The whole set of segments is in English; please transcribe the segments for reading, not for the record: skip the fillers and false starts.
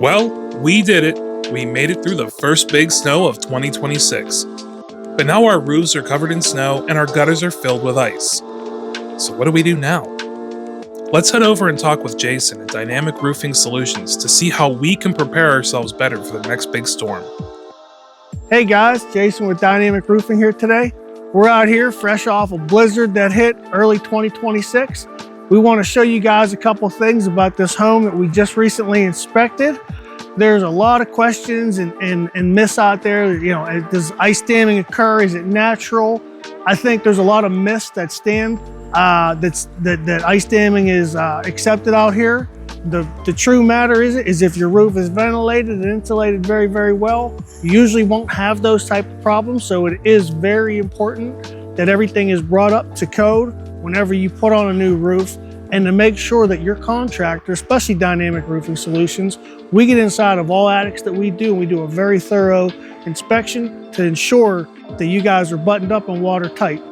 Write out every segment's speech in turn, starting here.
Well, we did it. We made it through the first big snow of 2026. But now our roofs are covered in snow and our gutters are filled with ice. So what do we do now? Let's head over and talk with Jason at Dynamic Roofing Solutions to see how we can prepare ourselves better for the next big storm. Hey guys, Jason with Dynamic Roofing here today. We're out here fresh off a blizzard that hit early 2026. We want to show you guys a couple things about this home that we just recently inspected. There's a lot of questions and myths out there. You know, does ice damming occur? Is it natural? I think there's a lot of myths that stand that ice damming is accepted out here. The true matter is if your roof is ventilated and insulated very, very well, you usually won't have those type of problems. So it is very important that everything is brought up to code whenever you put on a new roof, and to make sure that your contractor, especially Dynamic Roofing Solutions, we get inside of all attics that we do, and we do a very thorough inspection to ensure that you guys are buttoned up and watertight.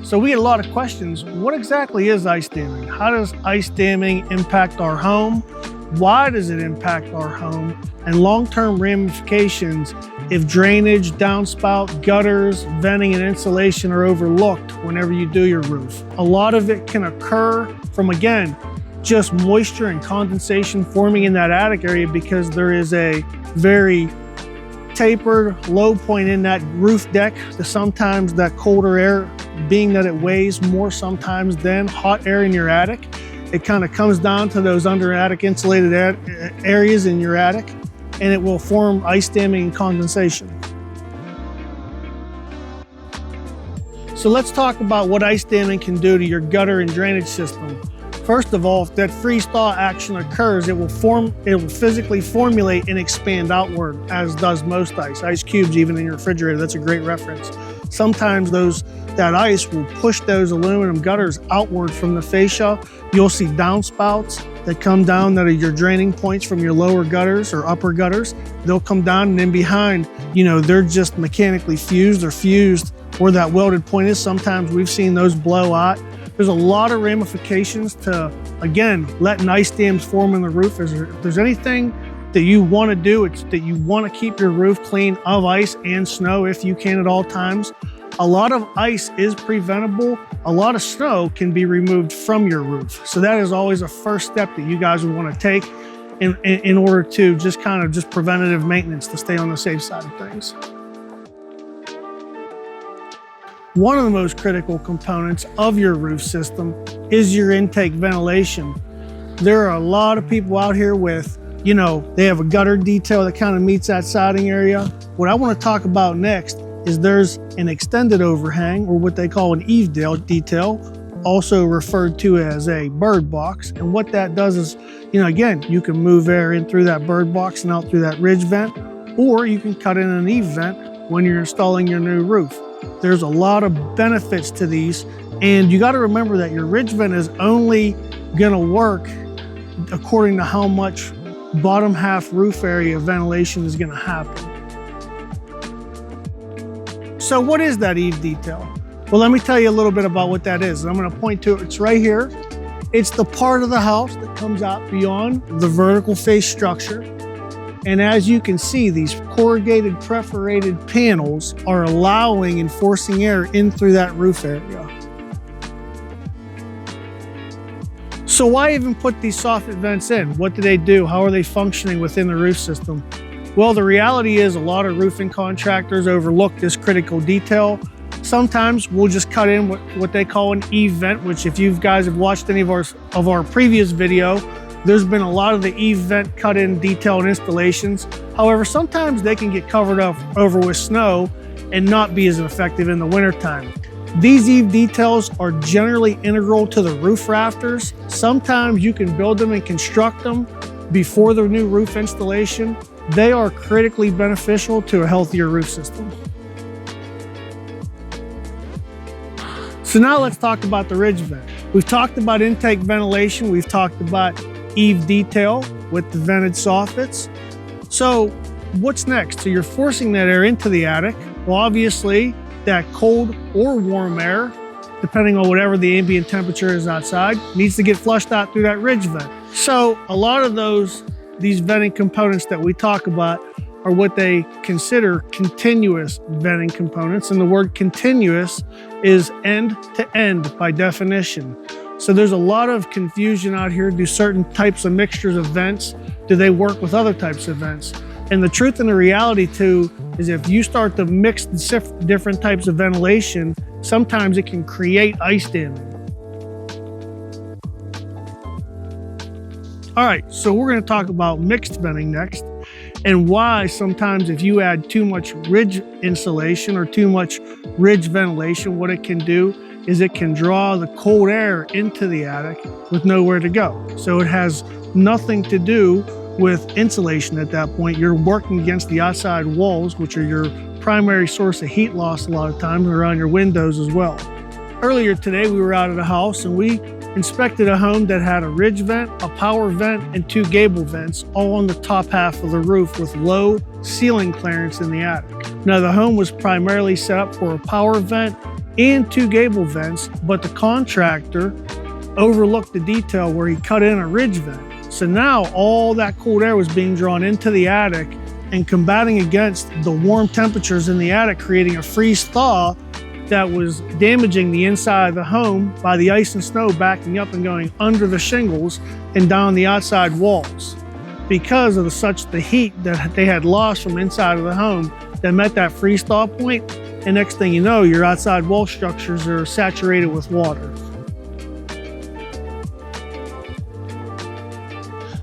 So we get a lot of questions. What exactly is ice damming? How does ice damming impact our home? Why does it impact our home? And long-term ramifications if drainage, downspout, gutters, venting, and insulation are overlooked whenever you do your roof. A lot of it can occur from, again, just moisture and condensation forming in that attic area because there is a very tapered low point in that roof deck to sometimes that colder air, being that it weighs more sometimes than hot air in your attic. It kind of comes down to those under attic insulated areas in your attic, and it will form ice damming and condensation. So let's talk about what ice damming can do to your gutter and drainage system. First of all, if that freeze-thaw action occurs, it will physically formulate and expand outward, as does most ice. Ice cubes, even in your refrigerator, that's a great reference. Sometimes that ice will push those aluminum gutters outward from the fascia. You'll see downspouts that come down that are your draining points from your lower gutters or upper gutters. They'll come down, and then behind, they're just mechanically fused or fused where that welded point is. Sometimes we've seen those blow out. There's a lot of ramifications to, again, letting ice dams form in the roof. If there's anything that you want to do, it's that you want to keep your roof clean of ice and snow if you can at all times. A lot of ice is preventable. A lot of snow can be removed from your roof. So that is always a first step that you guys would want to take in order to just preventative maintenance to stay on the safe side of things. One of the most critical components of your roof system is your intake ventilation. There are a lot of people out here with, they have a gutter detail that kind of meets that siding area. What I want to talk about next is there's an extended overhang, or what they call an eave detail, also referred to as a bird box. And what that does is, again, you can move air in through that bird box and out through that ridge vent, or you can cut in an eave vent when you're installing your new roof. There's a lot of benefits to these, and you got to remember that your ridge vent is only going to work according to how much bottom half roof area ventilation is going to happen. So what is that eave detail? Well, let me tell you a little bit about what that is. I'm going to point to it. It's right here. It's the part of the house that comes out beyond the vertical face structure. And as you can see, these corrugated perforated panels are allowing and forcing air in through that roof area. So why even put these soffit vents in? What do they do? How are they functioning within the roof system? Well, the reality is a lot of roofing contractors overlook this critical detail. Sometimes we'll just cut in what they call an eave vent, which if you guys have watched any of our previous video, there's been a lot of the eave vent cut in detail and installations. However, sometimes they can get covered up over with snow and not be as effective in the wintertime. These eave details are generally integral to the roof rafters. Sometimes you can build them and construct them before the new roof installation. They are critically beneficial to a healthier roof system. So now let's talk about the ridge vent. We've talked about intake ventilation. We've talked about eave detail with the vented soffits. So what's next? So you're forcing that air into the attic. Well, obviously that cold or warm air depending on whatever the ambient temperature is outside, needs to get flushed out through that ridge vent. So a lot of these venting components that we talk about are what they consider continuous venting components. And the word continuous is end to end by definition. So there's a lot of confusion out here. Do certain types of mixtures of vents, do they work with other types of vents? And the truth and the reality too is if you start to mix the different types of ventilation, sometimes it can create ice damming. All right, so we're going to talk about mixed venting next, and why sometimes if you add too much ridge insulation or too much ridge ventilation, what it can do is it can draw the cold air into the attic with nowhere to go. So it has nothing to do with insulation at that point. You're working against the outside walls, which are your primary source of heat loss a lot of times, around your windows as well. Earlier today, we were out at a house and we inspected a home that had a ridge vent, a power vent, and 2 gable vents, all on the top half of the roof with low ceiling clearance in the attic. Now, the home was primarily set up for a power vent and 2 gable vents, but the contractor overlooked the detail where he cut in a ridge vent. So now all that cold air was being drawn into the attic and combating against the warm temperatures in the attic, creating a freeze thaw that was damaging the inside of the home by the ice and snow backing up and going under the shingles and down the outside walls. Because of the heat that they had lost from inside of the home that met that freeze thaw point, and next thing you know, your outside wall structures are saturated with water.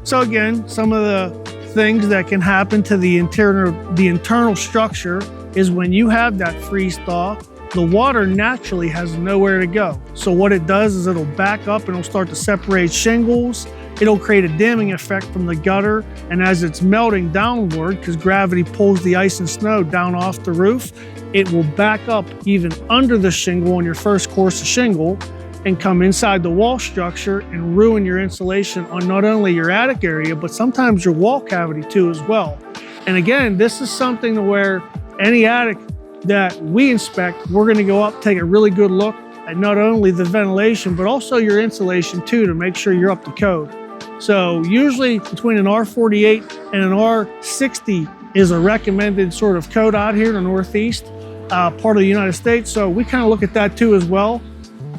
So again, some of the things that can happen to the internal structure is when you have that freeze thaw, the water naturally has nowhere to go. So what it does is it'll back up and it'll start to separate shingles. It'll create a damming effect from the gutter. And as it's melting downward, because gravity pulls the ice and snow down off the roof, it will back up even under the shingle on your first course of shingle and come inside the wall structure and ruin your insulation on not only your attic area, but sometimes your wall cavity too as well. And again, this is something to where any attic that we inspect, we're going to go up, take a really good look at not only the ventilation, but also your insulation too, to make sure you're up to code. So usually between an R48 and an R60 is a recommended sort of code out here in the Northeast part of the United States. So we kind of look at that too as well.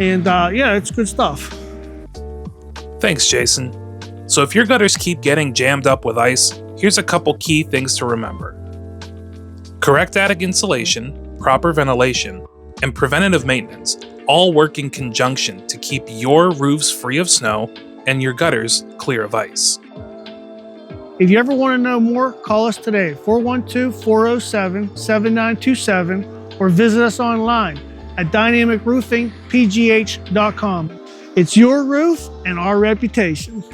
And yeah, it's good stuff. Thanks, Jason. So if your gutters keep getting jammed up with ice, here's a couple key things to remember. Correct attic insulation, proper ventilation, and preventative maintenance all work in conjunction to keep your roofs free of snow and your gutters clear of ice. If you ever want to know more, call us today, 412-407-7927, or visit us online at dynamicroofingpgh.com. It's your roof and our reputation.